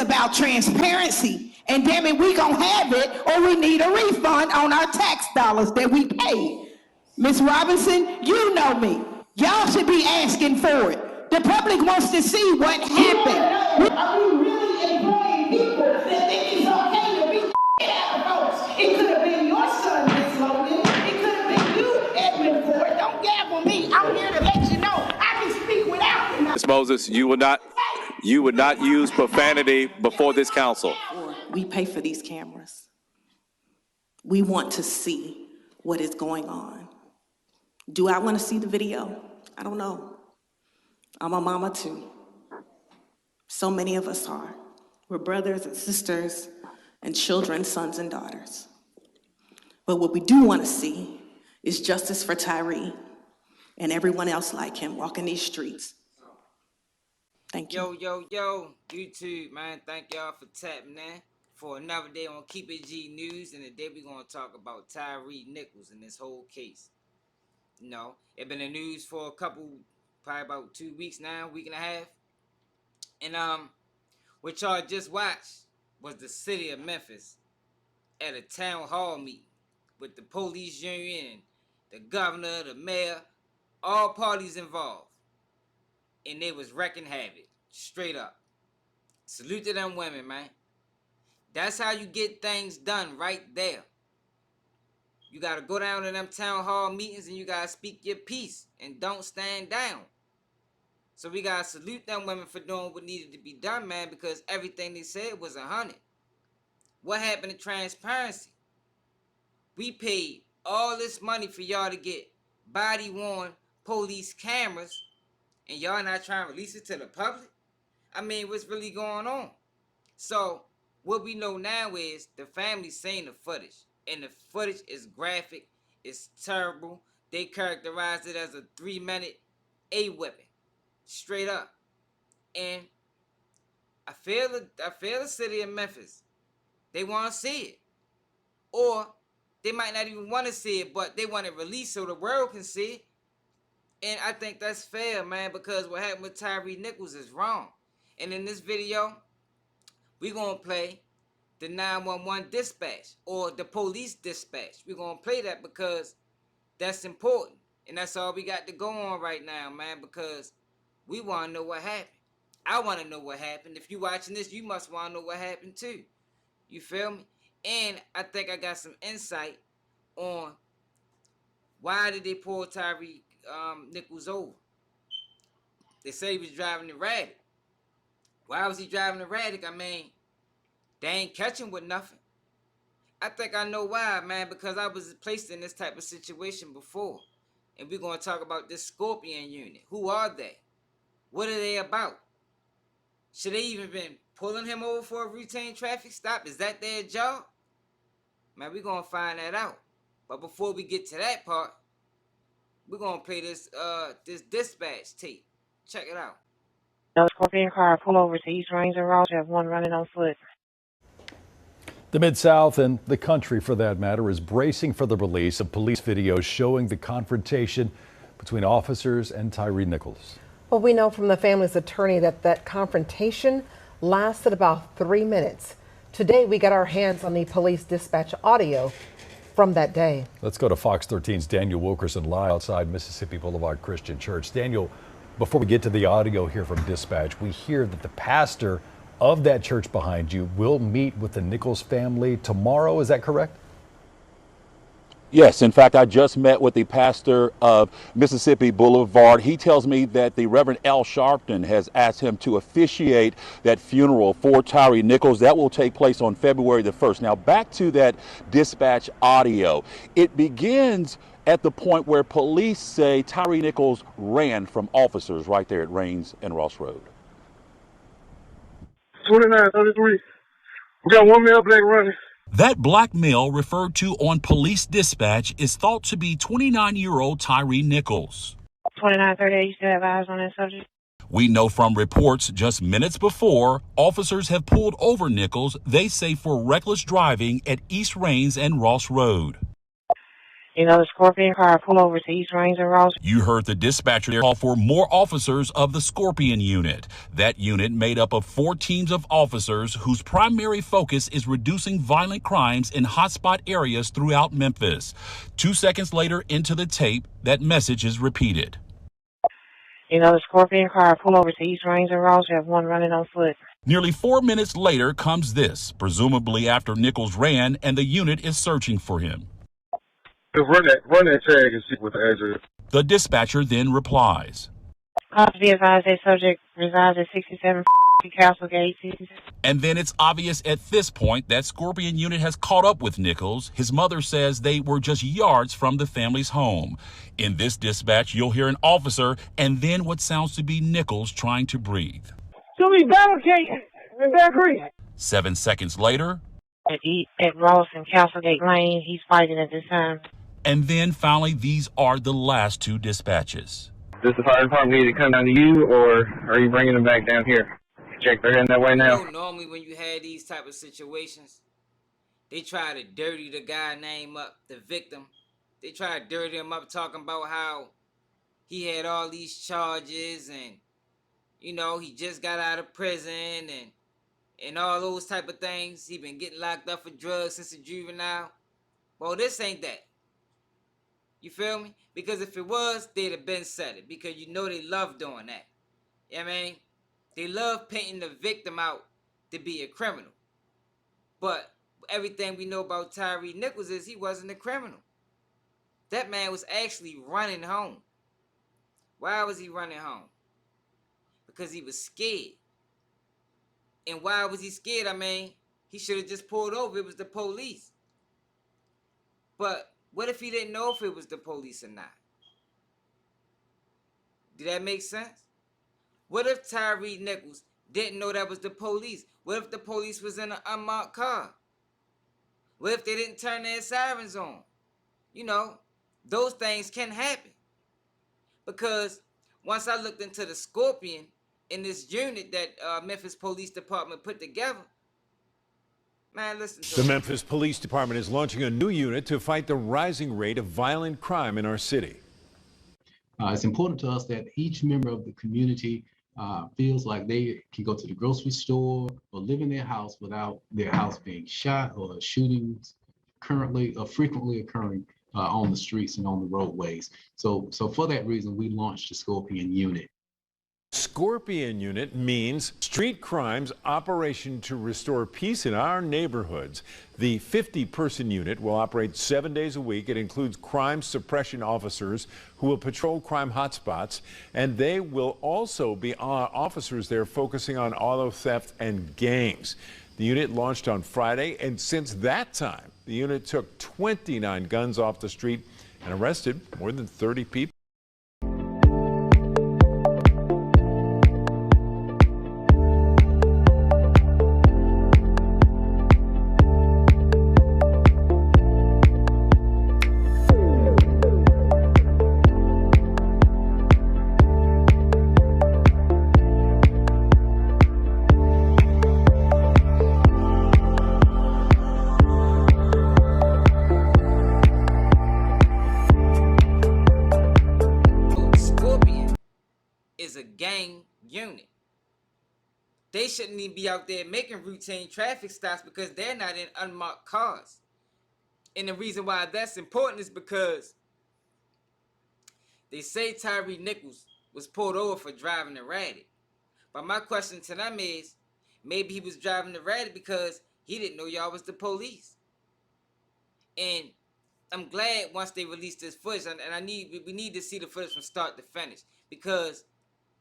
about transparency. And damn it, we gonna have it, or we need a refund on our tax dollars that we paid. Ms. Robinson, you know me. Y'all should be asking for it. The public wants to see what happened. Are we really employing people that think it's okay to be out of folks? It could have been your son, Ms. Logan. It could have been you, Edwin Ford. Don't gavel me. I'm here to let you know I can speak without you. Ms. Moses, you would not use profanity before this council. We pay for these cameras. We want to see what is going on. Do I want to see the video? I don't know. I'm a mama too. So many of us are. We're brothers and sisters and children, sons and daughters. But what we do want to see is justice for Tyre and everyone else like him walking these streets. Thank you. Yo, YouTube, man. Thank y'all for tapping in for another day on Keep It G News. And today we're going to talk about Tyre Nichols and this whole case. You know, it's been in the news for a couple, probably about 2 weeks now, week and a half. And what y'all just watched was the city of Memphis at a town hall meeting with the police union, the governor, the mayor, all parties involved. And they was wrecking havoc, straight up. Salute to them women, man. That's how you get things done right there. You got to go down to them town hall meetings and you got to speak your piece and don't stand down. So we got to salute them women for doing what needed to be done, man, because everything they said was 100. What happened to transparency? We paid all this money for y'all to get body-worn police cameras and y'all not trying to release it to the public? I mean, what's really going on? So what we know now is the family's seen the footage. And the footage is graphic. It's terrible. They characterized it as a 3-minute A-whipping. Straight up. And I feel the city of Memphis. They want to see it. Or they might not even want to see it, but they want it released so the world can see it. And I think that's fair, man, because what happened with Tyre Nichols is wrong. And in this video, we're going to play the 911 dispatch or the police dispatch. We're going to play that because that's important. And that's all we got to go on right now, man, because we want to know what happened. I want to know what happened. If you're watching this, you must want to know what happened too. You feel me? And I think I got some insight on why did they pull Tyre Nichols over. They say he was driving erratic. Why was he driving erratic? I mean, they ain't catching with nothing. I think I know why, man, because I was placed in this type of situation before. And we're going to talk about this Scorpion unit. Who are they? What are they about? Should they even been pulling him over for a routine traffic stop? Is that their job? Man, we're going to find that out. But before we get to that part, we're going to play this dispatch tape. Check it out. No Scorpion car pull over to East Range and Ross. Have one running on foot. The Mid-South and the country, for that matter, is bracing for the release of police videos showing the confrontation between officers and Tyre Nichols. Well, we know from the family's attorney that confrontation lasted about 3 minutes. Today, we got our hands on the police dispatch audio from that day. Let's go to Fox 13's Daniel Wilkerson live outside Mississippi Boulevard Christian Church. Daniel, before we get to the audio here from dispatch, we hear that the pastor of that church behind you will meet with the Nichols family tomorrow. Is that correct? Yes, in fact, I just met with the pastor of Mississippi Boulevard. He tells me that the Reverend Al Sharpton has asked him to officiate that funeral for Tyre Nichols. That will take place on February the 1st. Now, back to that dispatch audio. It begins at the point where police say Tyre Nichols ran from officers right there at Rains and Ross Road. 2933. We got one male black running. That black male referred to on police dispatch is thought to be 29-year-old Tyre Nichols. 2938, you still have eyes on that subject? We know from reports just minutes before, officers have pulled over Nichols, they say for reckless driving at East Rains and Ross Road. You know, the Scorpion car pulled over to East Range and Ross. You heard the dispatcher call for more officers of the Scorpion unit. That unit made up of 4 teams of officers whose primary focus is reducing violent crimes in hotspot areas throughout Memphis. 2 seconds later into the tape, that message is repeated. You know, the Scorpion car pulled over to East Range and Ross. You have one running on foot. Nearly 4 minutes later comes this, presumably after Nichols ran and the unit is searching for him. Run that tag and see what the address. The dispatcher then replies. Be advised that subject resides at 67 Castlegate. And then it's obvious at this point that Scorpion unit has caught up with Nichols. His mother says they were just yards from the family's home. In this dispatch, you'll hear an officer and then what sounds to be Nichols trying to breathe. So we barricade in Bear Creek. 7 seconds later. At Ross and Castlegate Lane, he's fighting at this time. And then finally, these are the last 2 dispatches. Does the fire department need to come down to you, or are you bringing them back down here? Check they're heading that way now. You know, normally when you had these type of situations, they try to dirty the guy name up, the victim. They try to dirty him up, talking about how he had all these charges and, you know, he just got out of prison and all those type of things. He been getting locked up for drugs since a juvenile. Well, this ain't that. You feel me? Because if it was, they'd have been said it. Because you know they love doing that. You know what I mean? They love painting the victim out to be a criminal. But everything we know about Tyre Nichols is he wasn't a criminal. That man was actually running home. Why was he running home? Because he was scared. And why was he scared? I mean, he should have just pulled over. It was the police. But what if he didn't know if it was the police or not? Did that make sense? What if Tyre Nichols didn't know that was the police? What if the police was in an unmarked car? What if they didn't turn their sirens on? You know, those things can happen. Because once I looked into the Scorpion in this unit that Memphis Police Department put together, man, listen to The Memphis Police Department is launching a new unit to fight the rising rate of violent crime in our city. It's important to us that each member of the community feels like they can go to the grocery store or live in their house without their house being shot or shootings currently or frequently occurring on the streets and on the roadways. So for that reason, we launched the Scorpion unit. Scorpion unit means street crimes operation to restore peace in our neighborhoods. The 50-person unit will operate 7 days a week. It includes crime suppression officers who will patrol crime hotspots, and they will also be officers there focusing on auto theft and gangs. The unit launched on Friday, and since that time, the unit took 29 guns off the street and arrested more than 30 people. Is a gang unit. They shouldn't even be out there making routine traffic stops because they're not in unmarked cars. And the reason why that's important is because they say Tyre Nichols was pulled over for driving erratic. But my question to them is, maybe he was driving erratic because he didn't know y'all was the police. And I'm glad once they released this footage, and we need to see the footage from start to finish, because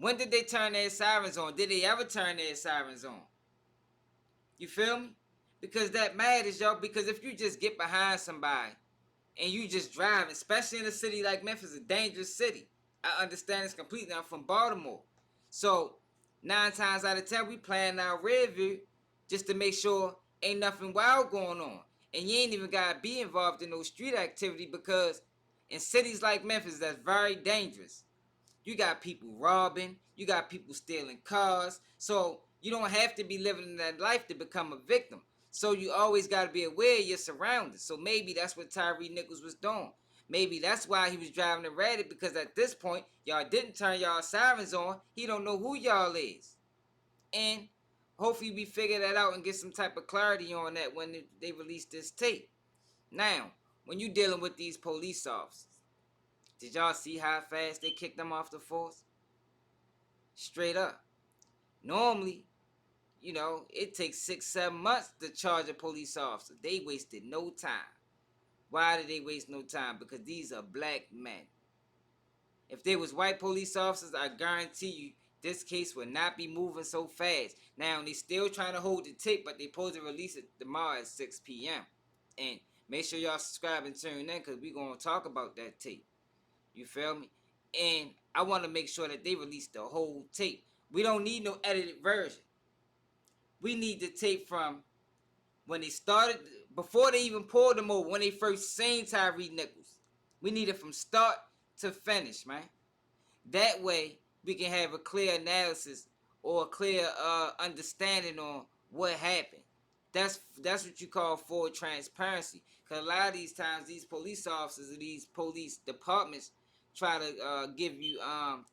when did they turn their sirens on? Did they ever turn their sirens on? You feel me? Because that matters, y'all. Because if you just get behind somebody and you just drive, especially in a city like Memphis, a dangerous city. I understand this completely. I'm from Baltimore. So 9 times out of 10, we playing our rear view just to make sure ain't nothing wild going on. And you ain't even got to be involved in no street activity, because in cities like Memphis, that's very dangerous. You got people robbing. You got people stealing cars. So you don't have to be living in that life to become a victim. So you always got to be aware of your surroundings. So maybe that's what Tyre Nichols was doing. Maybe that's why he was driving erratic, because at this point, y'all didn't turn y'all sirens on. He don't know who y'all is. And hopefully we figure that out and get some type of clarity on that when they release this tape. Now, when you dealing with these police officers, did y'all see how fast they kicked them off the force? Straight up. Normally, you know, it takes 6-7 months to charge a police officer. They wasted no time. Why did they waste no time? Because these are black men. If they was white police officers, I guarantee you this case would not be moving so fast. Now, they still trying to hold the tape, but they supposed to release it tomorrow at 6 p.m. And make sure y'all subscribe and tune in, because we're going to talk about that tape. You feel me? And I want to make sure that they release the whole tape. We don't need no edited version. We need the tape from when they started, before they even pulled them over, when they first seen Tyre Nichols. We need it from start to finish, man. That way, we can have a clear analysis or a clear understanding on what happened. That's what you call full transparency. Because a lot of these times, these police officers or these police departments try to give you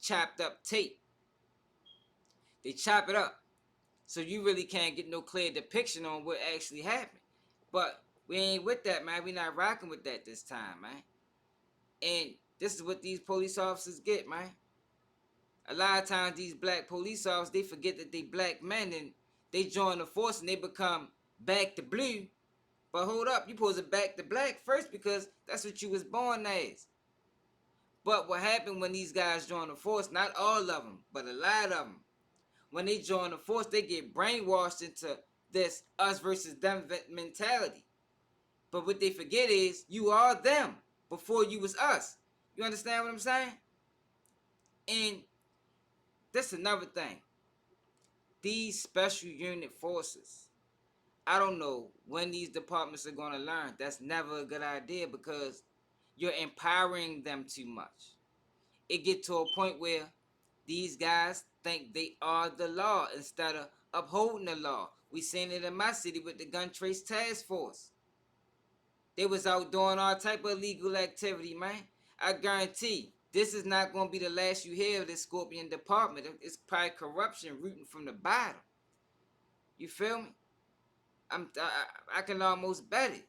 chopped up tape. They chop it up. So you really can't get no clear depiction on what actually happened. But we ain't with that, man. We not rocking with that this time, man. And this is what these police officers get, man. A lot of times these black police officers, they forget that they black men and they join the force and they become back to blue. But hold up, you supposed to back to black first, because that's what you was born as. But what happened when these guys join the force, not all of them, but a lot of them, when they join the force, they get brainwashed into this us versus them mentality. But what they forget is you are them before you was us. You understand what I'm saying? And that's another thing. These special unit forces, I don't know when these departments are going to learn. That's never a good idea, because you're empowering them too much. It get to a point where these guys think they are the law instead of upholding the law. We seen it in my city with the gun trace task force. They was out doing all type of illegal activity, man. I guarantee this is not going to be the last you hear of this Scorpion department. It's probably corruption rooting from the bottom. You feel me? I can almost bet it.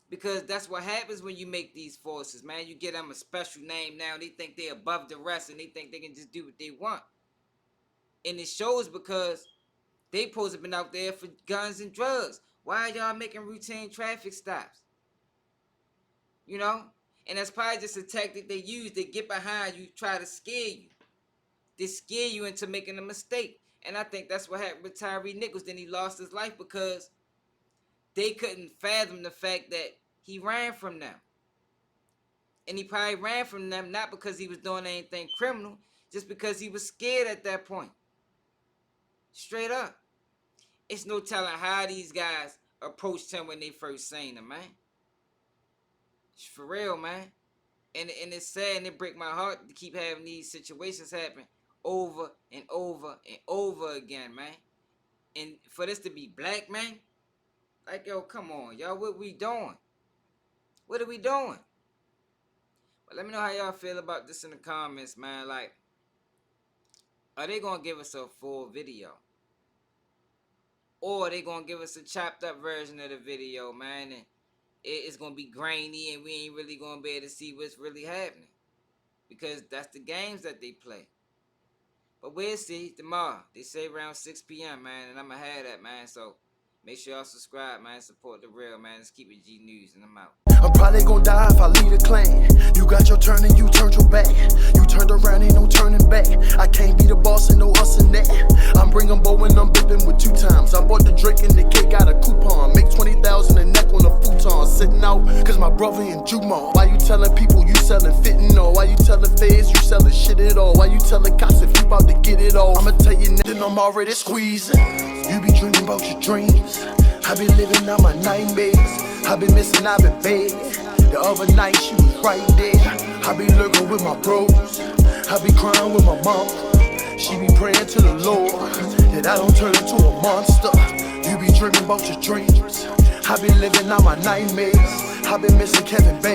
Because that's what happens when you make these forces, man. You get them a special name now. They think they're above the rest and they think they can just do what they want. And it shows because they supposed to have been out there for guns and drugs. Why are y'all making routine traffic stops? You know? And that's probably just a tactic they use. They get behind you, try to scare you. They scare you into making a mistake. And I think that's what happened with Tyre Nichols. Then he lost his life because they couldn't fathom the fact that he ran from them. And he probably ran from them not because he was doing anything criminal, just because he was scared at that point. Straight up. It's no telling how these guys approached him when they first seen him, man. It's for real, man. And it's sad and it breaks my heart to keep having these situations happen over and over and over again, man. And for this to be black, man, like, yo, come on, y'all, what we doing? What are we doing? But let me know how y'all feel about this in the comments, man. Like, are they going to give us a full video? Or are they going to give us a chopped up version of the video, man? And it's going to be grainy and we ain't really going to be able to see what's really happening. Because that's the games that they play. But we'll see tomorrow. They say around 6 p.m., man. And I'm going to have that, man. So make sure y'all subscribe, man. Support the real, man. Let's keep it G News, and I'm out. I'm probably gonna die if I lead a clan. You got your turn and you turned your back. You turned around, ain't no turning back. I can't be the boss and no us and that. I'm bringing bow and I'm bipping with 2 times. I bought the drink and the kid got a coupon. Make 20,000 a neck on a futon. Sitting out cause my brother in Jumon. Why you telling people you selling fentanyl? Why you telling feds you selling shit at all? Why you telling cops if you about to get it all? I'ma tell you nigga, I'm already squeezing. You be dreaming about your dreams. I be living out my nightmares. I been missing, I been begging. The other night she was right there. I be lurking with my bros. I be crying with my mom. She be praying to the Lord that I don't turn into a monster. You be dreaming about your dreams. I be living out my nightmares. I been missing Kevin Bay.